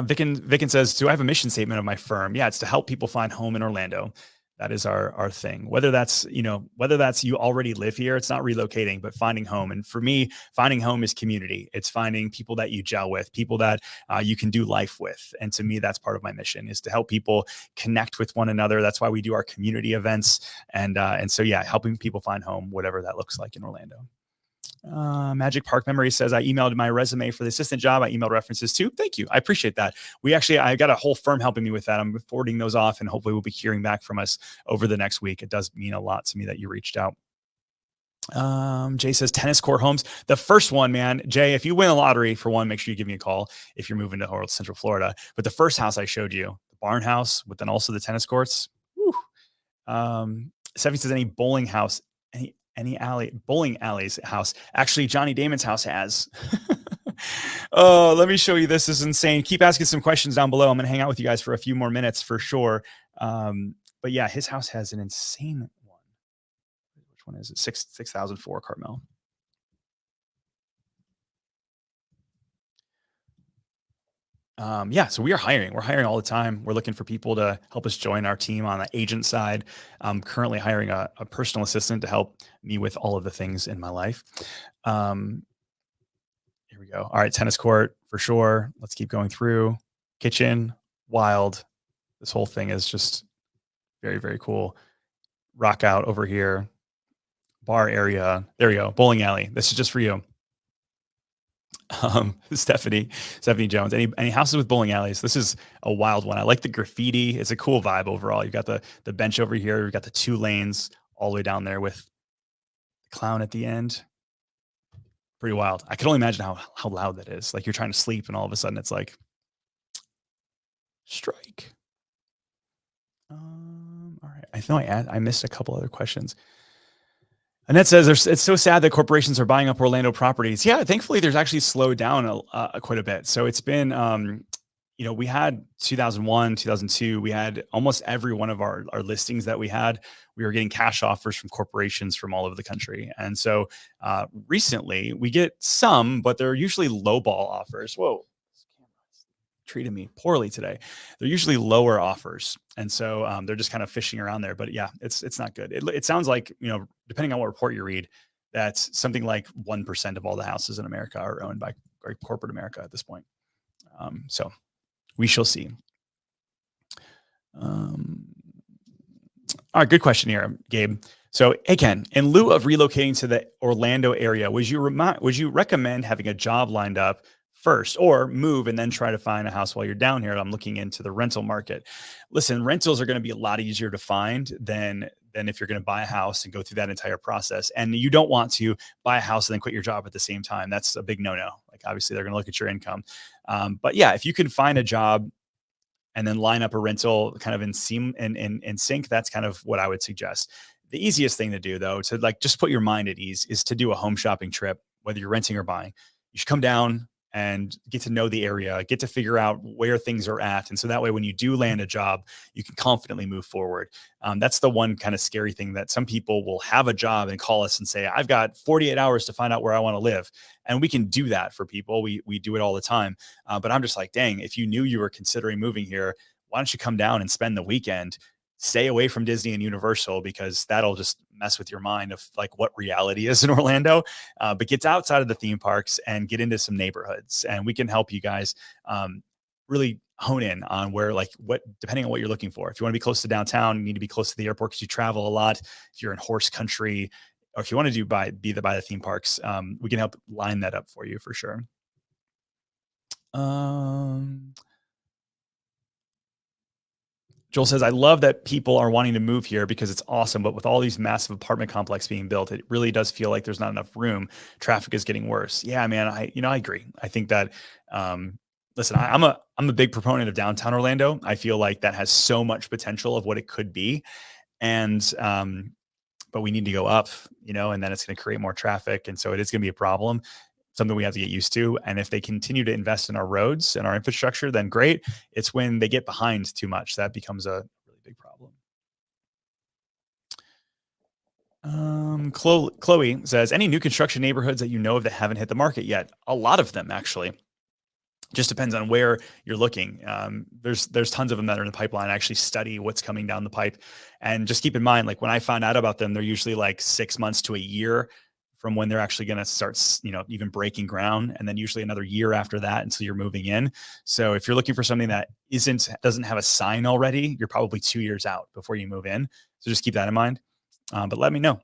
Vicken says, do I have a mission statement of my firm? Yeah, it's to help people find home in Orlando. That is our thing. Whether that's you already live here, it's not relocating, but finding home. And for me, finding home is community. It's finding people that you gel with, people that you can do life with. And to me, that's part of my mission, is to help people connect with one another. That's why we do our community events. And so, yeah, helping people find home, whatever that looks like in Orlando. Magic Park Memory says, I emailed my resume for the assistant job. I emailed references too. Thank you. I appreciate that. I got a whole firm helping me with that. I'm forwarding those off and hopefully we'll be hearing back from us over the next week. It does mean a lot to me that you reached out. Jay says tennis court homes. The first one, man, Jay, if you win a lottery for one, make sure you give me a call if you're moving to Central Florida. But the first house I showed you, the barn house, but then also the tennis courts. Sevi says any bowling house, bowling alley's house. Actually, Johnny Damon's house has. Oh, let me show you. This is insane. Keep asking some questions down below. I'm going to hang out with you guys for a few more minutes for sure. But yeah, his house has an insane one. Which one is it? 6,004 Carmel. Yeah, so we are hiring. We're hiring all the time. We're looking for people to help us join our team on the agent side. I'm currently hiring a personal assistant to help me with all of the things in my life. Here we go. All right, tennis court for sure. Let's keep going through. Kitchen, wild. This whole thing is just very, very cool. Rock out over here. bar area. There you go. Bowling alley. This is just for you. Stephanie Jones. Any houses with bowling alleys? This is a wild one. I like the graffiti. It's a cool vibe overall. You've got the bench over here. You've got the 2 lanes all the way down there with the clown at the end. Pretty wild. I can only imagine how loud that is. Like you're trying to sleep and all of a sudden it's like strike. All right. I know I missed a couple other questions. Annette says it's so sad that corporations are buying up Orlando properties. Yeah, thankfully there's actually slowed down quite a bit. So it's been, we had 2001, 2002, we had almost every one of our listings that we had. We were getting cash offers from corporations from all over the country. And so recently we get some, but they're usually lowball offers. Whoa. Treated me poorly today. They're usually lower offers. And so they're just kind of fishing around there. But yeah, it's not good. It sounds like, depending on what report you read, that's something like 1% of all the houses in America are owned by corporate America at this point. So we shall see. All right, good question here, Gabe. So, hey, Ken, in lieu of relocating to the Orlando area, would you recommend having a job lined up first, or move and then try to find a house while you're down here? I'm looking into the rental market. Listen, rentals are going to be a lot easier to find than if you're going to buy a house and go through that entire process. And you don't want to buy a house and then quit your job at the same time. That's a big no-no. Like obviously they're going to look at your income. But yeah, if you can find a job and then line up a rental kind of in sync, that's kind of what I would suggest. The easiest thing to do though, to like just put your mind at ease, is to do a home shopping trip, whether you're renting or buying. You should come down and get to know the area, get to figure out where things are at. And so that way, when you do land a job, you can confidently move forward. That's the one kind of scary thing, that some people will have a job and call us and say, I've got 48 hours to find out where I want to live. And we can do that for people. We do it all the time. But I'm just like, dang, if you knew you were considering moving here, why don't you come down and spend the weekend? Stay away from Disney and Universal, because that'll just mess with your mind of like what reality is in Orlando. But get outside of the theme parks and get into some neighborhoods, and we can help you guys really hone in on where, like, what, depending on what you're looking for. If you want to be close to downtown, you need to be close to the airport because you travel a lot. If you're in horse country, or if you want to be by the theme parks, we can help line that up for you for sure. Joel says, I love that people are wanting to move here because it's awesome. But with all these massive apartment complex being built, it really does feel like there's not enough room. Traffic is getting worse. Yeah, man. I agree. I think that, listen, I'm a big proponent of downtown Orlando. I feel like that has so much potential of what it could be. And, but we need to go up, and then it's going to create more traffic. And so it is going to be a problem, something we have to get used to. And if they continue to invest in our roads and our infrastructure, then great. It's when they get behind too much that becomes a really big problem. Chloe says, any new construction neighborhoods that you know of that haven't hit the market yet? A lot of them, actually. Just depends on where you're looking. There's tons of them that are in the pipeline. I actually study what's coming down the pipe, and just keep in mind, like when I find out about them, they're usually like 6 months to a year from when they're actually going to start, even breaking ground, and then usually another year after that until you're moving in. So if you're looking for something that doesn't have a sign already, you're probably 2 years out before you move in. So just keep that in mind. But let me know.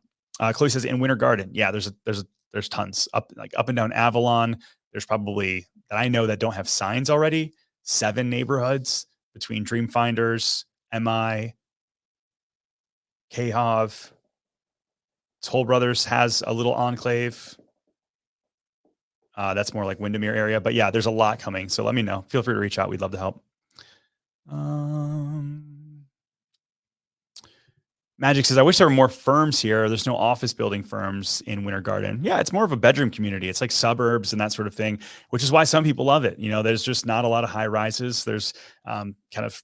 Chloe says, in Winter Garden, yeah, there's tons up and down Avalon. There's probably, that I know, that don't have signs already, 7 neighborhoods between Dreamfinders, MI, KHOV. Toll Brothers has a little enclave. That's more like Windermere area. But yeah, there's a lot coming. So let me know. Feel free to reach out. We'd love to help. Magic says, I wish there were more firms here. There's no office building firms in Winter Garden. Yeah, it's more of a bedroom community. It's like suburbs and that sort of thing, which is why some people love it. There's just not a lot of high rises. There's kind of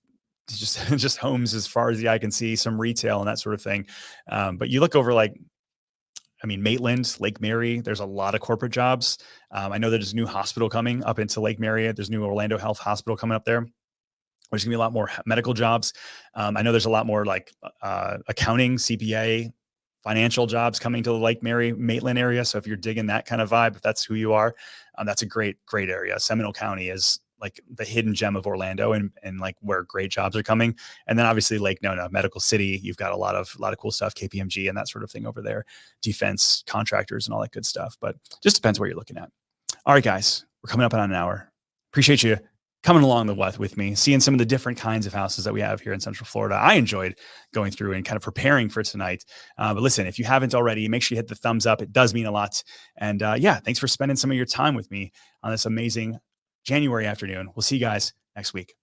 just homes as far as the eye can see, some retail and that sort of thing. But you look over Maitland, Lake Mary, there's a lot of corporate jobs. I know there's a new hospital coming up into Lake Mary. There's new Orlando Health Hospital coming up there. There's gonna be a lot more medical jobs. I know there's a lot more like accounting, CPA, financial jobs coming to the Lake Mary, Maitland area. So if you're digging that kind of vibe, if that's who you are, that's a great area. Seminole County is like the hidden gem of Orlando and like where great jobs are coming. And then obviously Lake Nona, Medical City, you've got a lot of cool stuff, KPMG and that sort of thing over there, defense contractors and all that good stuff. But just depends what you're looking at. All right, guys, we're coming up on an hour. Appreciate you coming along with me, seeing some of the different kinds of houses that we have here in Central Florida. I enjoyed going through and kind of preparing for tonight. But listen, if you haven't already, make sure you hit the thumbs up. It does mean a lot. And yeah, thanks for spending some of your time with me on this amazing January afternoon. We'll see you guys next week.